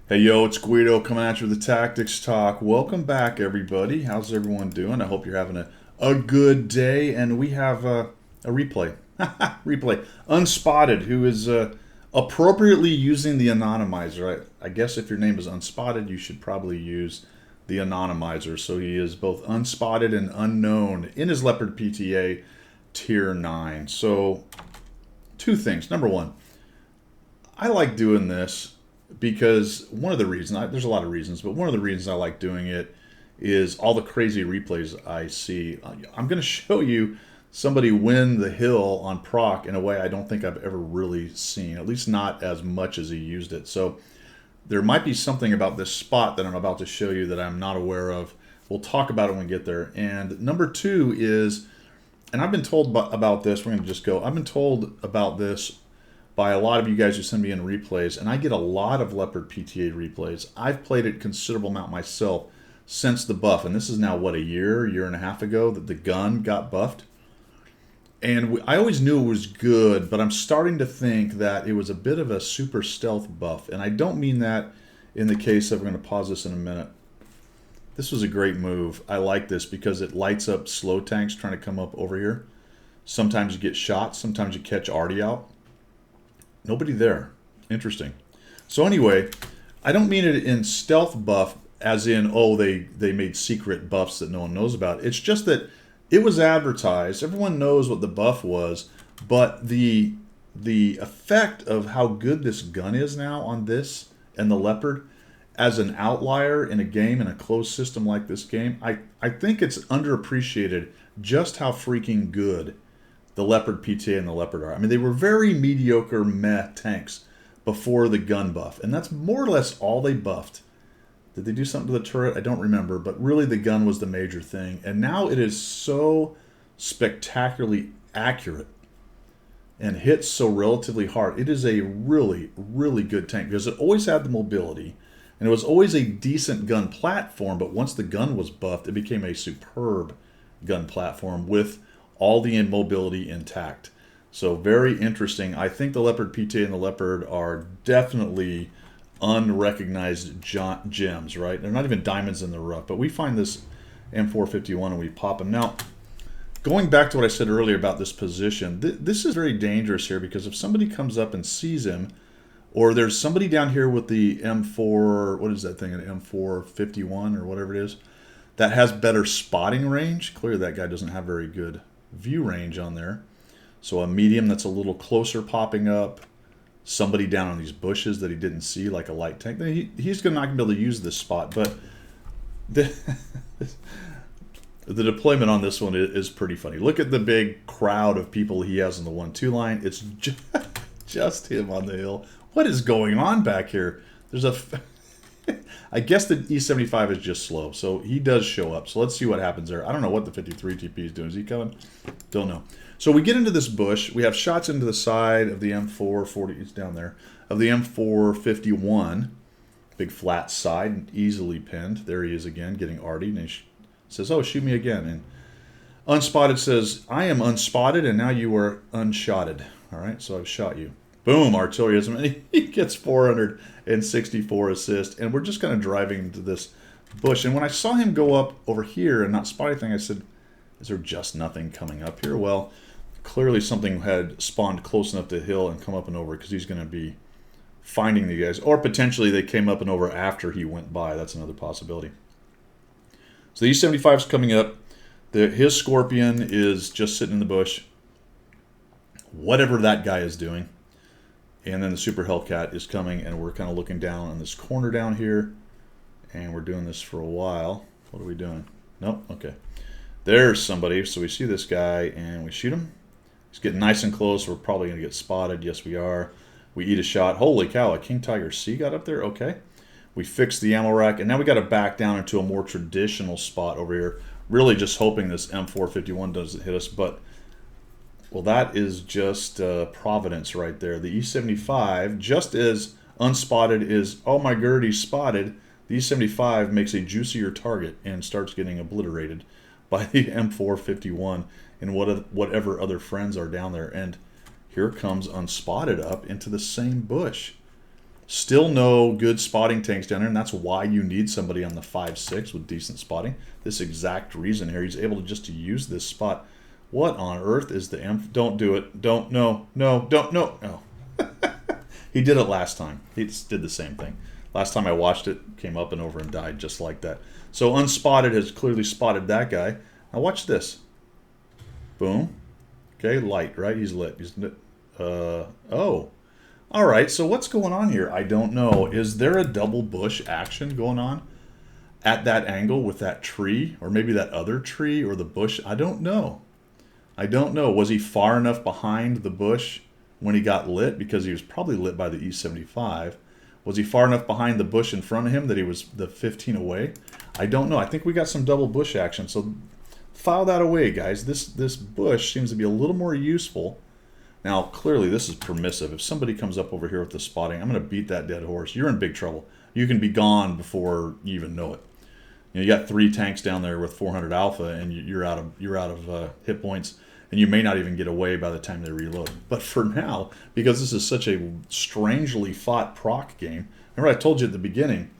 Hey yo, it's Guido coming at you with the Tactics Talk. Welcome back, everybody. How's everyone doing? I hope you're having a good day. And we have a replay. Replay. Unspotted, who is appropriately using the anonymizer. I guess if your name is Unspotted, you should probably use the anonymizer. So he is both unspotted and unknown in his Leopard PTA Tier 9. So, two things. Number one, I like doing this because one of the reasons, there's a lot of reasons, but one of the reasons I like doing it is all the crazy replays I see. I'm going to show you somebody win the hill on proc in a way I don't think I've ever really seen, at least not as much as he used it. So there might be something about this spot that I'm about to show you that I'm not aware of. We'll talk about it when we get there. And number two is, and I've been told about this, we're going to just go, I've been told about this by a lot of you guys who send me in replays, and I get a lot of Leopard PTA replays. I've played it a considerable amount myself since the buff, and this is now, what, a year and a half ago that the gun got buffed? And I always knew it was good, but I'm starting to think that it was a bit of a super stealth buff, and I don't mean that in the case of, we're going to pause this in a minute. This was a great move. I like this because it lights up slow tanks trying to come up over here. Sometimes you get shot, sometimes you catch arty out. Nobody there. Interesting. So anyway, I don't mean it in stealth buff as in, oh, they made secret buffs that no one knows about. It's just that it was advertised. Everyone knows what the buff was, but the effect of how good this gun is now on this and the Leopard as an outlier in a game, in a closed system like this game, I think it's underappreciated just how freaking good the Leopard PTA and the Leopard are. I mean, they were very mediocre meh tanks before the gun buff, and that's more or less all they buffed. Did they do something to the turret? I don't remember, but really the gun was the major thing. And now it is so spectacularly accurate and hits so relatively hard. It is a really, really good tank because it always had the mobility, and it was always a decent gun platform, but once the gun was buffed, it became a superb gun platform with all the mobility intact. So very interesting. I think the Leopard PTA and the Leopard are definitely unrecognized gems, right? They're not even diamonds in the rough, but we find this M451 and we pop them. Now, going back to what I said earlier about this position, this is very dangerous here because if somebody comes up and sees him, or there's somebody down here with the M4, what is that thing, an M451 or whatever it is, that has better spotting range. Clearly that guy doesn't have very good view range on there. So a medium that's a little closer popping up, somebody down on these bushes that he didn't see, like a light tank. He's not going to be able to use this spot, but the deployment on this one is pretty funny. Look at the big crowd of people he has in the 1-2 line. It's just him on the hill. What is going on back here? There's a... I guess the E75 is just slow, so he does show up. So let's see what happens there. I don't know what the 53 TP is doing. Is he coming? Don't know. So we get into this bush. We have shots into the side of the M440. It's down there. Of the M451. Big flat side, easily pinned. There he is again, getting arty. And he says, oh, shoot me again. And Unspotted says, I am unspotted, and now you are unshotted. All right, so I've shot you. Boom, artilleryism, and he gets 464 assists, and we're just kind of driving into this bush. And when I saw him go up over here and not spot anything, I said, is there just nothing coming up here? Well, clearly something had spawned close enough to the hill and come up and over because he's going to be finding the guys. Or potentially they came up and over after he went by. That's another possibility. So the E75 is coming up. His Scorpion is just sitting in the bush. Whatever that guy is doing. And then the Super Hellcat is coming, and we're kind of looking down on this corner down here. And we're doing this for a while. What are we doing? Nope, okay. There's somebody. So we see this guy, and we shoot him. He's getting nice and close. We're probably going to get spotted. Yes, we are. We eat a shot. Holy cow, a King Tiger C got up there? Okay. We fixed the ammo rack, and now we got to back down into a more traditional spot over here. Really just hoping this M451 doesn't hit us, but... well, that is just providence right there. The E75, just as unspotted is, oh my god, he's spotted, the E75 makes a juicier target and starts getting obliterated by the M451 and whatever other friends are down there. And here comes Unspotted up into the same bush. Still no good spotting tanks down there, and that's why you need somebody on the 5-6 with decent spotting. This exact reason here. He's able to just to use this spot. What on earth is the M? Don't do it. Don't, no, don't, no. No. He did it last time. He just did the same thing. Last time I watched it, came up and over and died just like that. So Unspotted has clearly spotted that guy. Now watch this. Boom. Okay, light, right? He's lit. He's lit. Oh. All right, so what's going on here? I don't know. Is there a double bush action going on at that angle with that tree? Or maybe that other tree or the bush? I don't know. I don't know. Was he far enough behind the bush when he got lit? Because he was probably lit by the E75. Was he far enough behind the bush in front of him that he was the 15 away? I don't know. I think we got some double bush action. So file that away, guys. This bush seems to be a little more useful. Now, clearly, this is permissive. If somebody comes up over here with the spotting, I'm going to beat that dead horse. You're in big trouble. You can be gone before you even know it. You got 3 tanks down there with 400 alpha, and you're out of hit points, and you may not even get away by the time they reload. But for now, because this is such a strangely fought proc game, remember I told you at the beginning,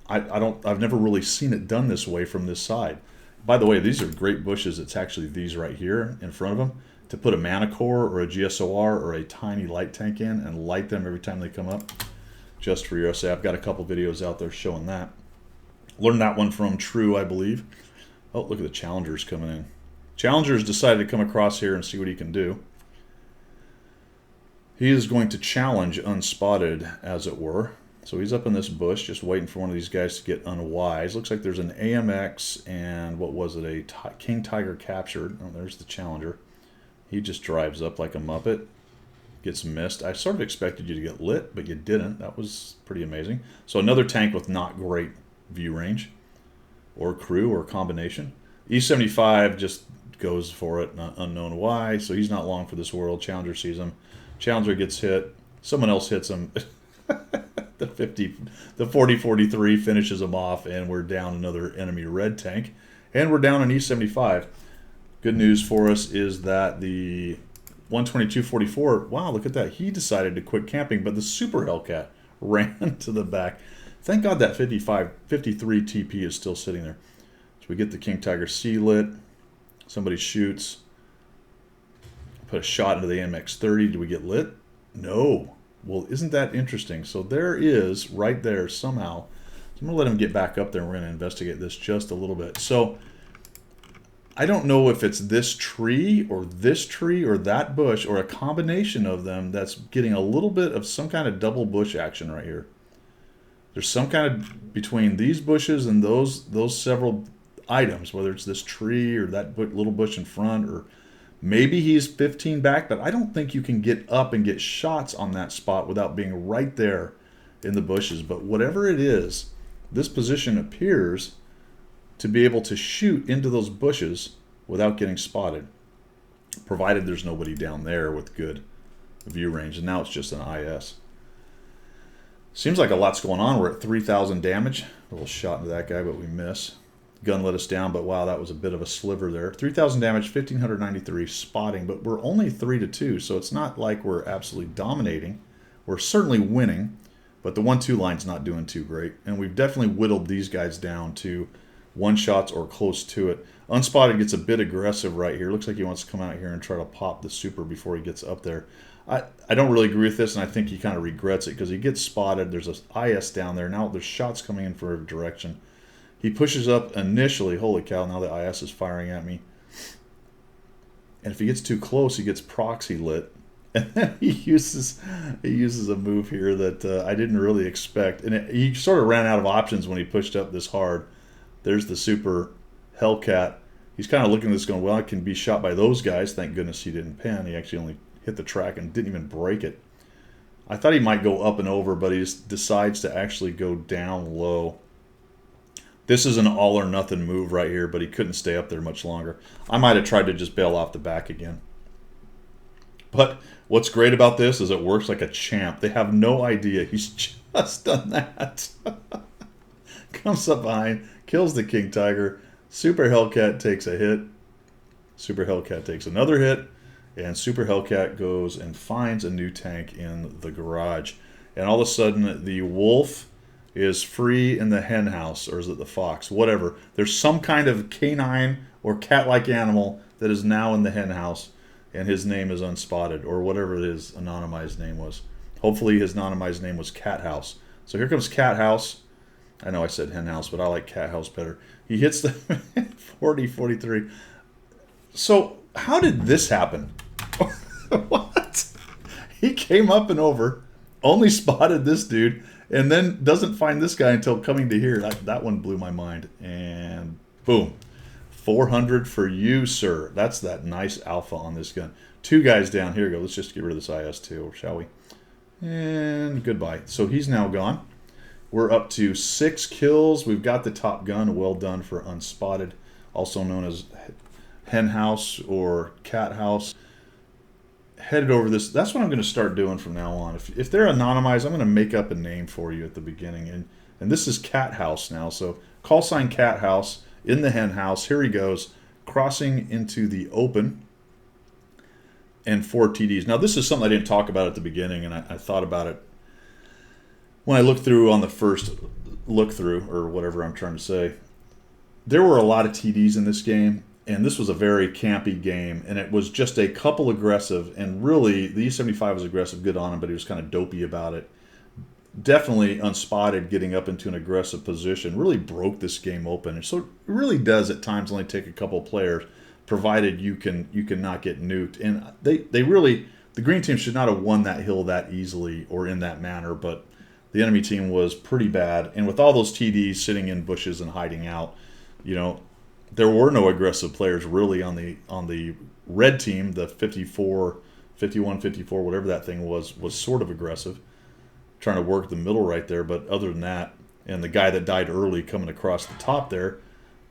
I've never really seen it done this way from this side. By the way, these are great bushes. It's actually these right here in front of them, to put a mana core or a GSOR or a tiny light tank in and light them every time they come up. Just for your SA. I've got a couple videos out there showing that. Learned that one from True, I believe. Oh, look at the Challengers coming in. Challengers decided to come across here and see what he can do. He is going to challenge Unspotted, as it were. So he's up in this bush, just waiting for one of these guys to get unwise. Looks like there's an AMX and what was it, a King Tiger captured. Oh, there's the Challenger. He just drives up like a Muppet, gets missed. I sort of expected you to get lit, but you didn't. That was pretty amazing. So another tank with not great view range, or crew, or combination. E75 just goes for it, not unknown why, so he's not long for this world. Challenger sees him. Challenger gets hit. Someone else hits him. The 40-43 finishes him off, and we're down another enemy red tank. And we're down an E75. Good news for us is that the 122-44, wow, look at that. He decided to quit camping, but the Super Hellcat ran to the back. Thank God that 53 TP is still sitting there. So we get the King Tiger C lit. Somebody shoots. Put a shot into the MX-30. Do we get lit? No. Well, isn't that interesting? So there is, right there, somehow. So I'm going to let him get back up there, and we're going to investigate this just a little bit. So I don't know if it's this tree or that bush or a combination of them that's getting a little bit of some kind of double bush action right here. There's some kind of, between these bushes and those several items, whether it's this tree or that little bush in front, or maybe he's 15 back, but I don't think you can get up and get shots on that spot without being right there in the bushes. But whatever it is, this position appears to be able to shoot into those bushes without getting spotted, provided there's nobody down there with good view range. And now it's just an IS. Seems like a lot's going on. We're at 3,000 damage. A little shot into that guy, but we miss. Gun let us down, but wow, that was a bit of a sliver there. 3,000 damage, 1,593 spotting, but we're only 3-2, so it's not like we're absolutely dominating. We're certainly winning, but the 1-2 line's not doing too great. And we've definitely whittled these guys down to one-shots or close to it. Unspotted gets a bit aggressive right here. Looks like he wants to come out here and try to pop the super before he gets up there. I don't really agree with this, and I think he kind of regrets it because he gets spotted. There's an IS down there. Now there's shots coming in from every direction. He pushes up initially. Holy cow, now the IS is firing at me. And if he gets too close, he gets proxy lit. And then he uses a move here that I didn't really expect. And he sort of ran out of options when he pushed up this hard. There's the Super Hellcat. He's kind of looking at this going, well, I can be shot by those guys. Thank goodness he didn't pen. He actually only hit the track and didn't even break it. I thought he might go up and over, but he just decides to actually go down low. This is an all or nothing move right here, but he couldn't stay up there much longer. I might have tried to just bail off the back again. But what's great about this is it works like a champ. They have no idea he's just done that. Comes up behind, kills the King Tiger. Super Hellcat takes a hit. Super Hellcat takes another hit. And Super Hellcat goes and finds a new tank in the garage. and all of a sudden the wolf is free in the hen house, or is it the fox? Whatever. There's some kind of canine or cat-like animal that is now in the hen house, and his name is Unspotted, or whatever his anonymized name was. Hopefully his anonymized name was Cathouse. So here comes Cathouse. I know I said hen house, but I like Cathouse better. He hits the 40, 43. So how did this happen? What? He came up and over, only spotted this dude, and then doesn't find this guy until coming to here. That one blew my mind. And boom. 400 for you, sir. That's that nice alpha on this gun. 2 guys down. Here we go. Let's just get rid of this IS-2, shall we? And goodbye. So he's now gone. We're up to 6 kills. We've got the top gun. Well done for Unspotted, also known as Hen House or Cat House. Headed over this. That's what I'm going to start doing from now on. If they're anonymized, I'm going to make up a name for you at the beginning. And this is Cat House now. So call sign Cat House in the hen house. Here he goes, crossing into the open. And 4 TDs. Now this is something I didn't talk about at the beginning, and I thought about it when I looked through on the first look through, or whatever I'm trying to say. There were a lot of TDs in this game, and this was a very campy game, and it was just a couple aggressive, and really the E75 was aggressive, good on him, but he was kind of dopey about it. Definitely Unspotted getting up into an aggressive position really broke this game open. And so it really does at times only take a couple of players, provided you can not get nuked. And they really, the green team should not have won that hill that easily or in that manner, but the enemy team was pretty bad. And with all those TDs sitting in bushes and hiding out, you know, there were no aggressive players really on the red team. The 54, 51, 54, whatever that thing was sort of aggressive, trying to work the middle right there. But other than that, and the guy that died early coming across the top there,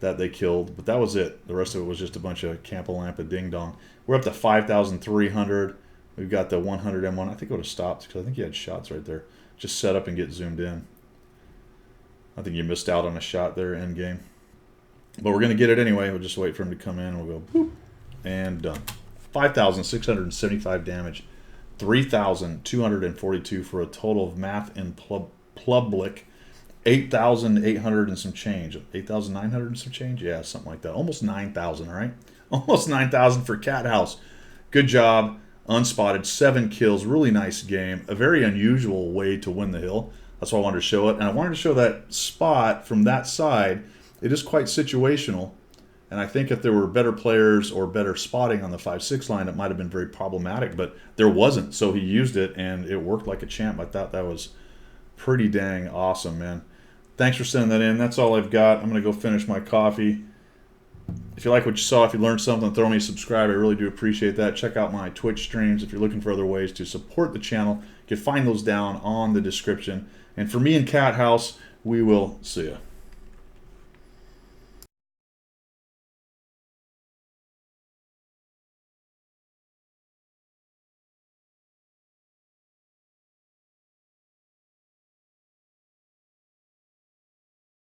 that they killed, but that was it. The rest of it was just a bunch of Campa-Lampa ding-dong. We're up to 5,300. We've got the 100 M1. I think it would have stopped because I think you had shots right there. Just set up and get zoomed in. I think you missed out on a shot there, end game. But we're going to get it anyway. We'll just wait for him to come in, and we'll go boop, and done. 5,675 damage. 3,242 for a total of math and public 8,800 and some change. 8,900 and some change? Yeah, something like that. Almost 9,000, all right? Almost 9,000 for Cathouse. Good job. Unspotted. 7 kills. Really nice game. A very unusual way to win the hill. That's why I wanted to show it. And I wanted to show that spot from that side. It is quite situational. And I think if there were better players or better spotting on the 5-6 line, it might have been very problematic. But there wasn't. So he used it, and it worked like a champ. I thought that was pretty dang awesome, man. Thanks for sending that in. That's all I've got. I'm going to go finish my coffee. If you like what you saw, if you learned something, throw me a subscribe. I really do appreciate that. Check out my Twitch streams if you're looking for other ways to support the channel. You can find those down on the description. And for me and Cathouse, we will see ya.